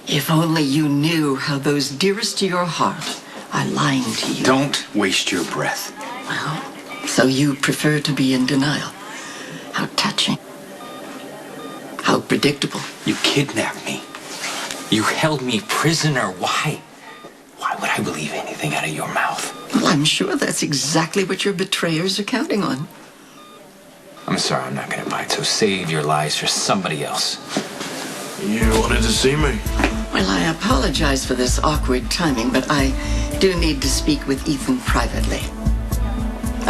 If only you knew how those dearest to your heart are lying to you. Don't waste your breath. Well, so you prefer to be in denial. How touching. How predictable. You kidnapped me. You held me prisoner. Why? Why would I believe anything out of your mouth? Well, I'm sure that's exactly what your betrayers are counting on. I'm sorry, I'm not going to buy it, so save your lies for somebody else. You wanted to see me? Well, I apologize for this awkward timing, but I do need to speak with Ethan privately.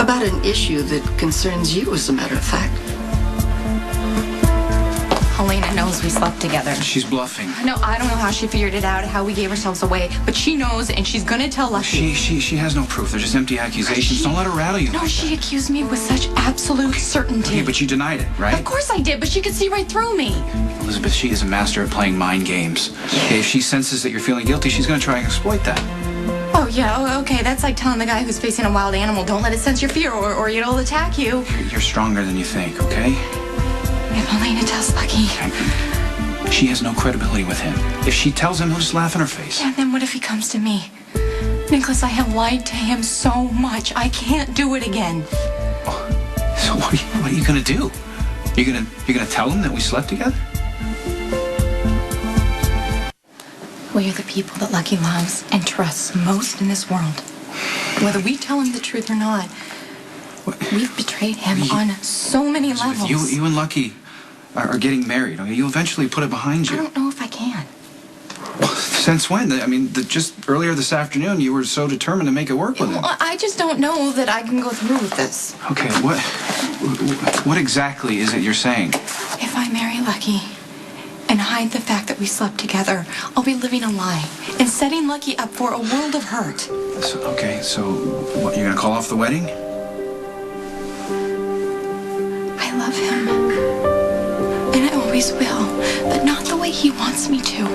About an issue that concerns you, as a matter of fact. Helena knows we slept together. She's bluffing. No, I don't know how she figured it out, how we gave ourselves away, but she knows, and she's gonna tell Lucky. She has no proof. They're just empty accusations. Don't let her rattle you. No, she accused me with such absolute certainty. Okay, but you denied it, right? Of course I did, but she could see right through me. Elizabeth, she is a master at playing mind games. Okay, if she senses that you're feeling guilty, she's gonna try and exploit that. Oh, yeah, okay, that's like telling the guy who's facing a wild animal, don't let it sense your fear, or it'll attack you. You're stronger than you think, okay? If Helena tells Lucky... She has no credibility with him. If she tells him, he'll just laugh in her face. Yeah, then what if he comes to me? Nikolas, I have lied to him so much. I can't do it again. So what are you gonna do? You're gonna tell him that we slept together? We are the people that Lucky loves and trusts most in this world. Whether we tell him the truth or not, we've betrayed him on so many levels. You and Lucky are getting married. Okay? You'll eventually put it behind you. I don't know if I can. Since when? I mean, just earlier this afternoon, you were so determined to make it work with him. Well, I just don't know that I can go through with this. Okay, what exactly is it you're saying? If I marry Lucky and hide the fact that we slept together, I'll be living a lie and setting Lucky up for a world of hurt. So what, you're gonna call off the wedding? I love him. And I always will, but not the way he wants me to.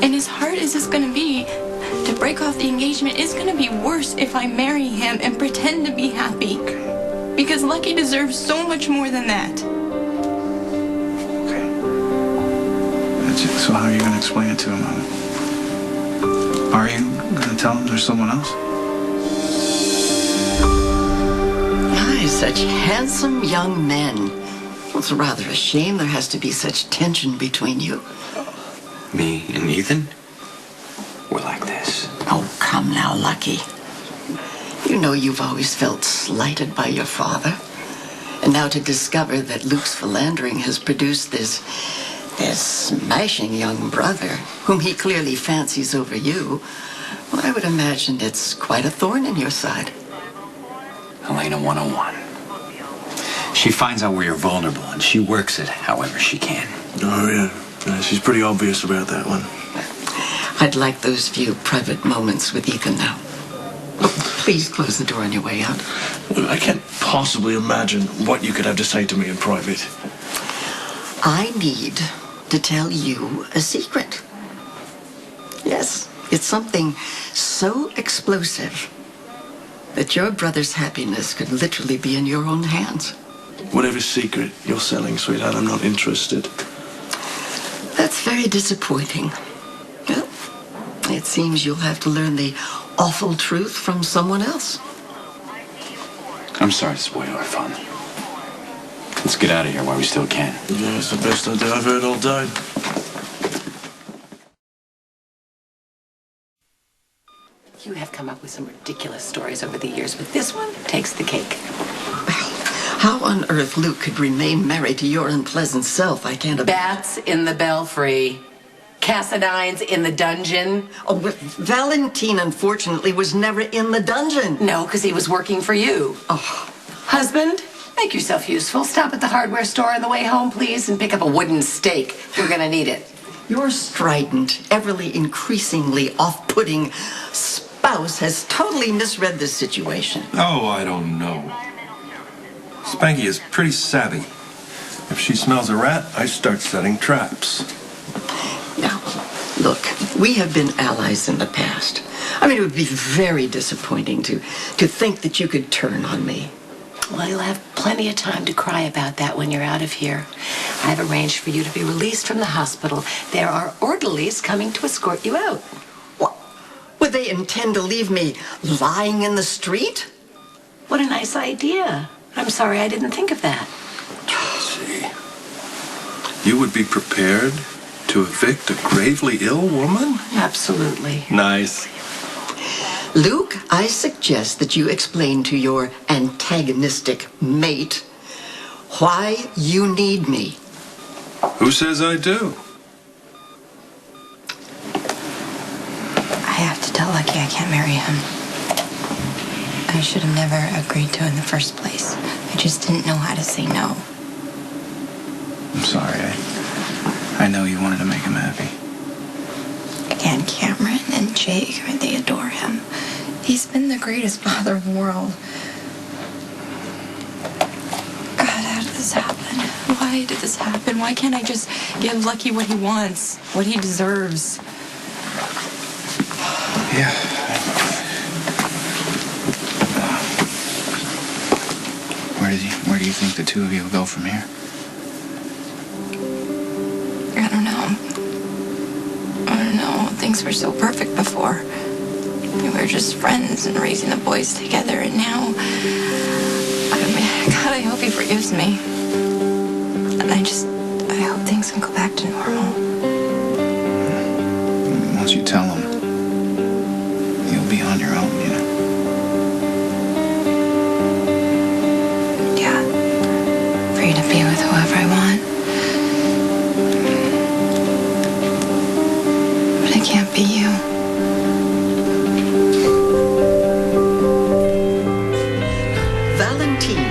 And as hard as it's gonna be to break off the engagement, it's gonna be worse if I marry him and pretend to be happy. Because Lucky deserves so much more than that. Okay. That's it. So how are you gonna explain it to him? Are you gonna tell him there's someone else? Aye, such handsome young men. Well, it's rather a shame there has to be such tension between you. Me and Ethan? We're like this. Oh, come now, Lucky. You know you've always felt slighted by your father. And now to discover that Luke's philandering has produced this smashing young brother, whom he clearly fancies over you, well, I would imagine it's quite a thorn in your side. Helena 101. She finds out where you're vulnerable, and she works it however she can. Oh, yeah. She's pretty obvious about that one. I'd like those few private moments with Ethan now. Oh, please close the door on your way out. Well, I can't possibly imagine what you could have to say to me in private. I need to tell you a secret. Yes, it's something so explosive that your brother's happiness could literally be in your own hands. Whatever secret you're selling, sweetheart, I'm not interested. That's very disappointing. Well, it seems you'll have to learn the awful truth from someone else. I'm sorry to spoil our fun. Let's get out of here while we still can. Yeah, it's the best idea I've heard all day. You have come up with some ridiculous stories over the years, but this one takes the cake. How on earth Luke could remain married to your unpleasant self, I can't imagine. Bats in the belfry. Cassidines in the dungeon. Oh, but Valentin, unfortunately, was never in the dungeon. No, because he was working for you. Oh. Husband, make yourself useful. Stop at the hardware store on the way home, please, and pick up a wooden stake. We're going to need it. Your strident, everly increasingly off-putting spouse has totally misread this situation. Oh, I don't know. Spanky is pretty savvy. If she smells a rat, I start setting traps. Now, look, we have been allies in the past. I mean, it would be very disappointing to think that you could turn on me. Well, you'll have plenty of time to cry about that when you're out of here. I've arranged for you to be released from the hospital. There are orderlies coming to escort you out. What? Would they intend to leave me lying in the street? What a nice idea. I'm sorry I didn't think of that. Tracy, you would be prepared to evict a gravely ill woman? Absolutely. Nice. Luke, I suggest that you explain to your antagonistic mate why you need me. Who says I do? I have to tell Lucky I can't marry him. I should have never agreed to in the first place. I just didn't know how to say no. I'm sorry. I know you wanted to make him happy. And Cameron and Jake, they adore him. He's been the greatest father in the world. God, how did this happen? Why did this happen? Why can't I just give Lucky what he wants, what he deserves? Yeah. Where do you think the two of you will go from here? I don't know. Things were so perfect before. We were just friends and raising the boys together, and now, God, I hope he forgives me. And I hope things can go back to normal. Once you tell him, you'll be on your own, you know. Yeah, free to be with whoever I want. But it can't be you. Valentin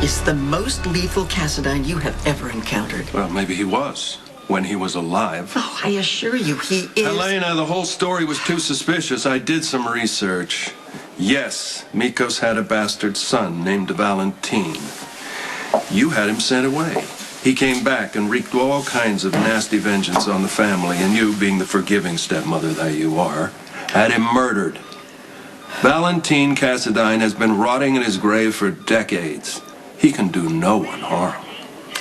is the most lethal Cassadine you have ever encountered. Well, maybe he was, when he was alive. Oh, I assure you, he is... Helena, the whole story was too suspicious. I did some research. Yes, Mikos had a bastard son named Valentin. You had him sent away. He came back and wreaked all kinds of nasty vengeance on the family, and you, being the forgiving stepmother that you are, had him murdered. Valentin Cassadine has been rotting in his grave for decades. He can do no one harm.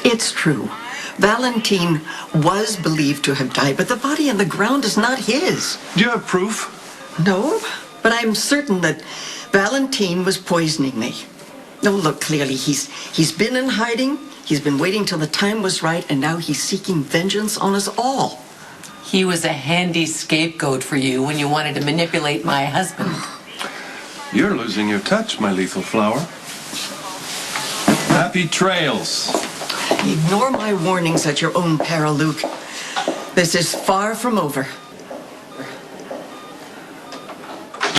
It's true. Valentin was believed to have died, but the body in the ground is not his. Do you have proof? No, but I'm certain that Valentin was poisoning me. No, look, clearly he's been in hiding. He's been waiting till the time was right, and now he's seeking vengeance on us all. He was a handy scapegoat for you when you wanted to manipulate my husband. You're losing your touch, my lethal flower. Happy trails. Ignore my warnings at your own peril, Luke. This is far from over.